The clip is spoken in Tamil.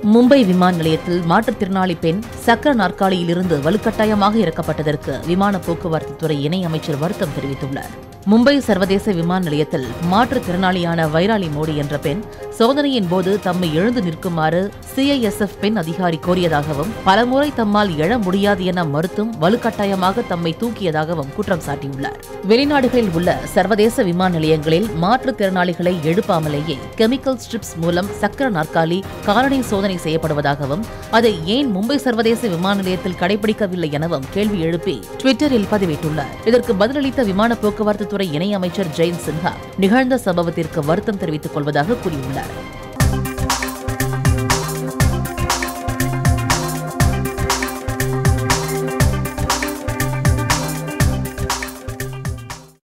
மும்பை விமான நிலையத்தில் மாற்றுத்திறனாளி பெண் சக்கர நாற்காலியிலிருந்து வலுக்கட்டாயமாக இறக்கப்பட்டதற்கு விமான போக்குவரத்து துறை இணை அமைச்சர் வருத்தம் தெரிவித்துள்ளார். மும்பை சர்வதேச விமான நிலையத்தில் மாற்றுத்திறனாளியான வைராலி மோடி என்ற பெண் சோதனையின் போது தம்மை எழுந்து நிற்குமாறு CISF பெண் அதிகாரி கோரியதாகவும் பலமுறை தம்மால் எழ முடியாது என மறுத்தும் வலுக்கட்டாயமாக தம்மை தூக்கியதாகவும் குற்றம் சாட்டியுள்ளார். வெளிநாடுகளில் உள்ள சர்வதேச விமான நிலையங்களில் மாற்றுத்திறனாளிகளை எழுப்பாமலேயே கெமிக்கல் ஸ்ட்ரிப்ஸ் மூலம் சக்கர நாற்காலி காலணி சோதனை செய்யப்படுவதாகவும் அதை ஏன் மும்பை சர்வதேச விமான நிலையத்தில் கடைபிடிக்கவில்லை எனவும் கேள்வி எழுப்பி ட்விட்டரில் பதிவிட்டுள்ளார். இதற்கு பதிலளித்த விமான போக்குவரத்து துறை இணை அமைச்சர் ஜெயந்த் சின்ஹா நிகழ்ந்த சம்பவத்திற்கு வருத்தம் தெரிவித்துக் கொள்வதாக கூறியுள்ளார்.